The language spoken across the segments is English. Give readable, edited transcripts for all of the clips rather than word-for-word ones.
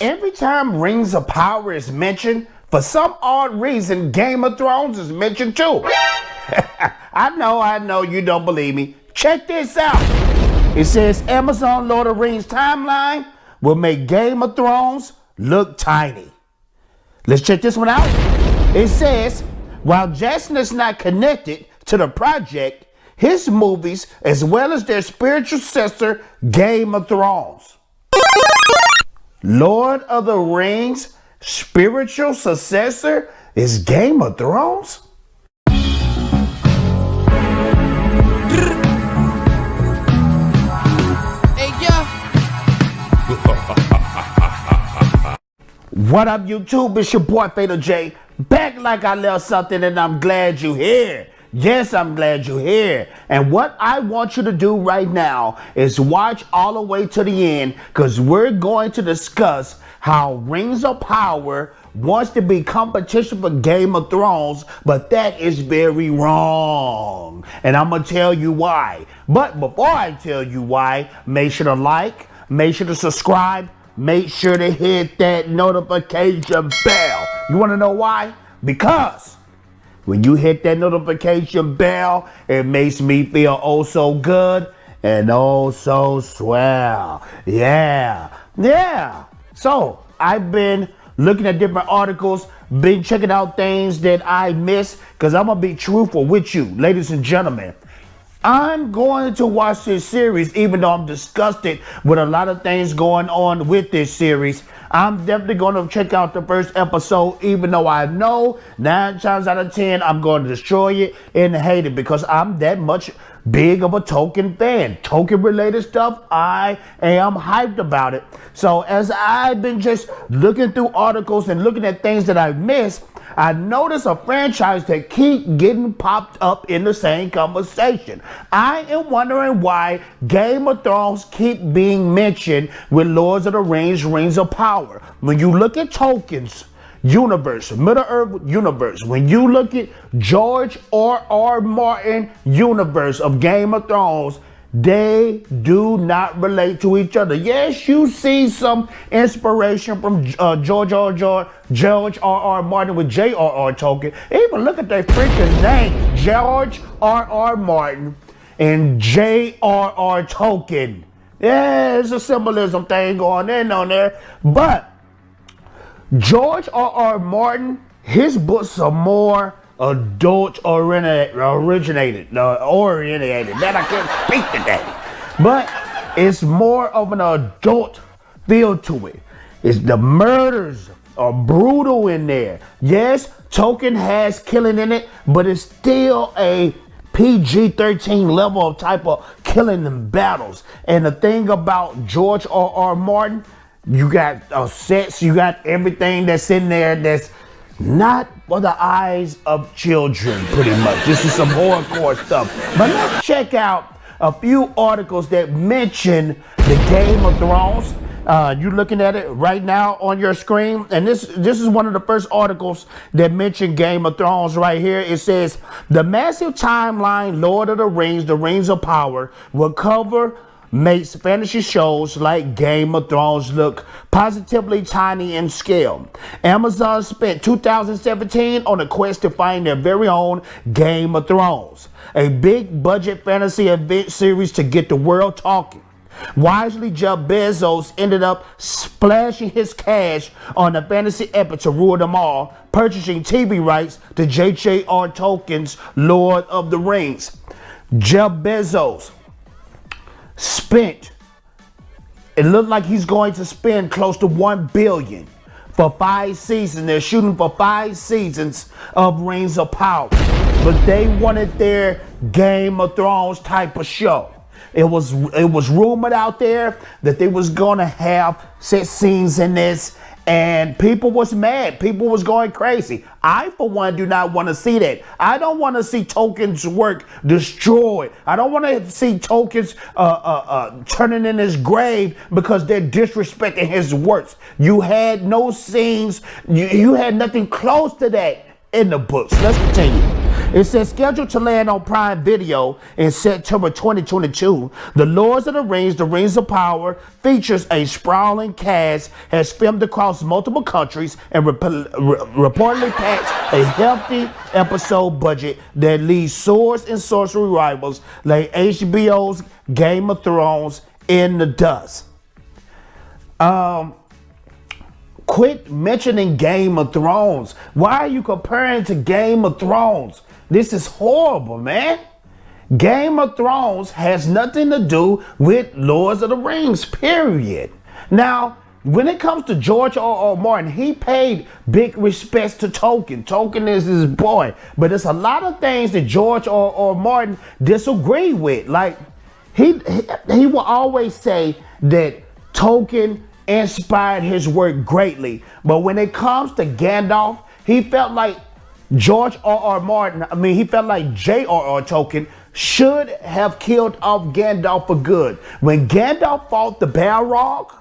every time Rings of Power is mentioned, for some odd reason, Game of Thrones is mentioned too. I know you don't believe me. Check this out. It says Amazon Lord of the Rings timeline will make Game of Thrones look tiny. Let's check this one out. It says, while Jackson is not connected to the project, his movies, as well as their spiritual successor, Game of Thrones. Lord of the Rings spiritual successor is Game of Thrones? What up, YouTube? It's your boy Fatal J, back like I left something, and I'm glad you're here. Yes, I'm glad you're here. And what I want you to do right now is watch all the way to the end, because we're going to discuss how Rings of Power wants to be competition for Game of Thrones, but that is very wrong. And I'm going to tell you why. But before I tell you why, make sure to like, make sure to subscribe, make sure to hit that notification bell. You want to know why? Because when you hit that notification bell, it makes me feel oh so good and oh so swell. Yeah. So I've been looking at different articles, been checking out things that I missed, because I'm going to be truthful with you, ladies and gentlemen. I'm going to watch this series, even though I'm disgusted with a lot of things going on with this series. I'm definitely going to check out the first episode, even though I know 9 times out of 10 I'm going to destroy it and hate it, because I'm that much big of a Tolkien fan. Tolkien related stuff, I am hyped about it. So as I've been just looking through articles and looking at things that I've missed, I noticed a franchise that keep getting popped up in the same conversation. I am wondering why Game of Thrones keep being mentioned with Lords of the Rings, Rings of Power. When you look at Tolkien's universe, Middle-earth universe, when you look at George R.R. Martin universe of Game of Thrones, they do not relate to each other. Yes, you see some inspiration from George R.R. Martin with J.R.R. Tolkien. Even look at their freaking names, George R.R. Martin and J.R.R. Tolkien. Yeah, there's a symbolism thing going on there. But George R.R. Martin, his books are more adult oriented, that I can't speak today, but it's more of an adult feel to it. It's the murders are brutal in there. Yes, Tolkien has killing in it, but it's still a PG-13 level of type of killing and battles. And the thing about George R.R. Martin, you got sets, you got everything that's in there that's not for the eyes of children, pretty much. This is some hardcore stuff. But let's check out a few articles that mention the Game of Thrones. You're looking at it right now on your screen. And this is one of the first articles that mention Game of Thrones right here. It says, the massive timeline Lord of the Rings, the Rings of Power, will cover makes fantasy shows like Game of Thrones look positively tiny in scale. Amazon spent 2017 on a quest to find their very own Game of Thrones, a big budget fantasy event series to get the world talking. Wisely, Jeff Bezos ended up splashing his cash on the fantasy epic to rule them all, purchasing TV rights to J.R.R. Tolkien's Lord of the Rings. Jeff Bezos spent, it looked like he's going to spend close to $1 billion for 5 seasons. They're shooting for 5 seasons of Rings of Power, but they wanted their Game of Thrones type of show. It was rumored out there that they was gonna have set scenes in this, and people was mad. People was going crazy. I, for one, do not want to see that. I don't want to see Tolkien's work destroyed. I don't want to see Tolkien's turning in his grave because they're disrespecting his works. You had no scenes. You had nothing close to that in the books. Let's continue. It says scheduled to land on Prime Video in September 2022. The Lords of the Rings of Power features a sprawling cast, has filmed across multiple countries, and reportedly packs a hefty episode budget that leaves swords and sorcery rivals like HBO's Game of Thrones in the dust. Quit mentioning Game of Thrones. Why are you comparing to Game of Thrones? This is horrible, man. Game of Thrones has nothing to do with Lords of the Rings, period. Now, when it comes to George R.R. Martin, he paid big respects to Tolkien. Tolkien is his boy. But there's a lot of things that George R.R. Martin disagreed with. Like, he will always say that Tolkien inspired his work greatly. But when it comes to Gandalf, he felt like George R.R. Martin, he felt like J.R.R. Tolkien should have killed off Gandalf for good. When Gandalf fought the Balrog,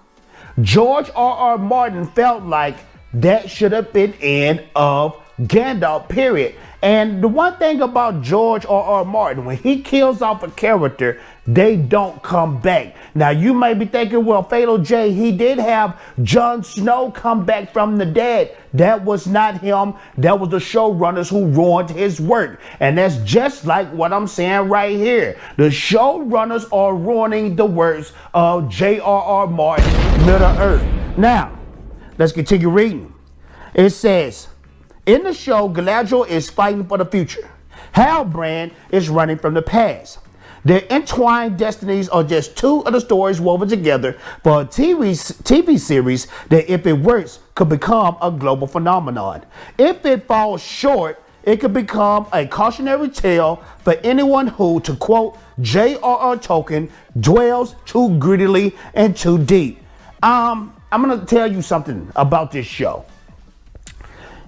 George R.R. Martin felt like that should have been end of Gandalf, period. And the one thing about George R.R. Martin, when he kills off a character, they don't come back. Now, you may be thinking, well, Fatal J, he did have Jon Snow come back from the dead. That was not him. That was the showrunners who ruined his work. And that's just like what I'm saying right here. The showrunners are ruining the works of J.R.R. Martin, Middle-earth. Now, let's continue reading. It says, in the show, Galadriel is fighting for the future. Halbrand is running from the past. Their entwined destinies are just two of the stories woven together for a TV series that, if it works, could become a global phenomenon. If it falls short, it could become a cautionary tale for anyone who, to quote J.R.R. Tolkien, dwells too greedily and too deep. I'm going to tell you something about this show.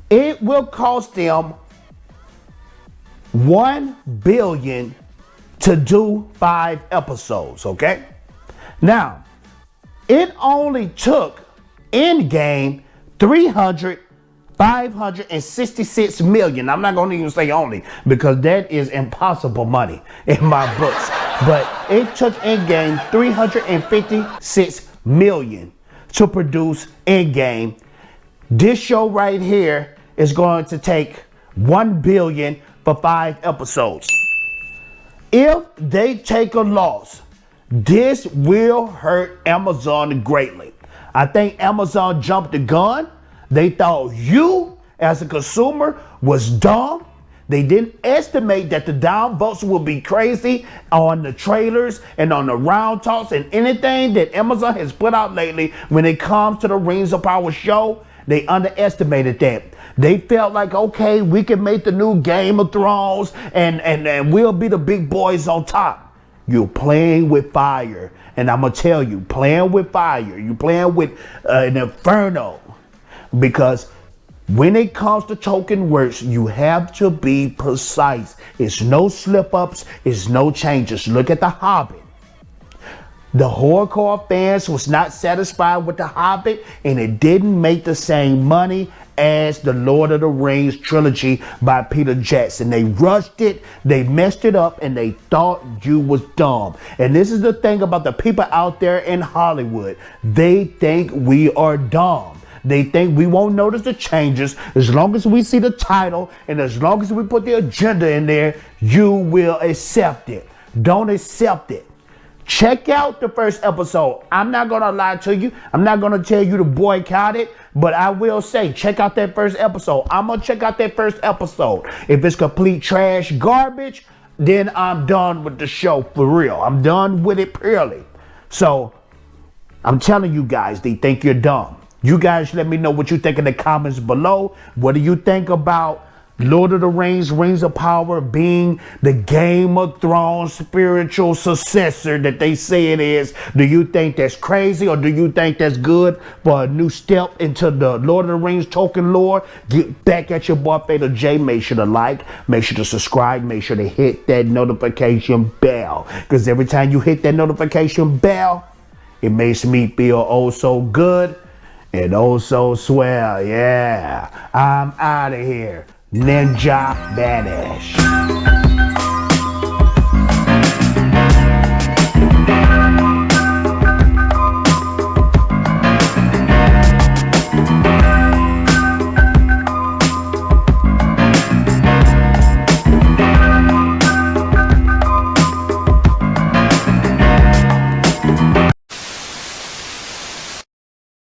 It will cost them $1 billion to do 5 episodes, okay? Now, it only took Endgame 566 million. I'm not going to even say only, because that is impossible money in my books. But it took Endgame 356 million to produce Endgame. This show right here is going to take $1 billion for 5 episodes. If they take a loss, this will hurt Amazon greatly. I think Amazon jumped the gun. They thought you, as a consumer, was dumb. They didn't estimate that the downvotes will be crazy on the trailers and on the round talks and anything that Amazon has put out lately when it comes to the Rings of Power show. They underestimated that. They felt like, okay, we can make the new Game of Thrones and we'll be the big boys on top. You're playing with fire. And I'm going to tell you, playing with fire, you're playing with an inferno. Because when it comes to Tolkien works, you have to be precise. It's no slip-ups. It's no changes. Look at The Hobbit. The horrorcore fans was not satisfied with The Hobbit, and it didn't make the same money as the Lord of the Rings trilogy by Peter Jackson. They rushed it, they messed it up, and they thought you was dumb. And this is the thing about the people out there in Hollywood. They think we are dumb. They think we won't notice the changes. As long as we see the title and as long as we put the agenda in there, you will accept it. Don't accept it. Check out the first episode. I'm not going to lie to you. I'm not going to tell you to boycott it, but I will say, check out that first episode. I'm going to check out that first episode. If it's complete trash garbage, then I'm done with the show for real. I'm done with it purely. So I'm telling you guys, they think you're dumb. You guys let me know what you think in the comments below. What do you think about Lord of the Rings, Rings of Power being the Game of Thrones spiritual successor that they say it is? Do you think that's crazy, or do you think that's good for a new step into the Lord of the Rings Tolkien lore? Get back at your boy Fatal J. Make sure to like, make sure to subscribe, make sure to hit that notification bell. Because every time you hit that notification bell, it makes me feel oh so good and oh so swell. Yeah, I'm out of here. Ninja Banish.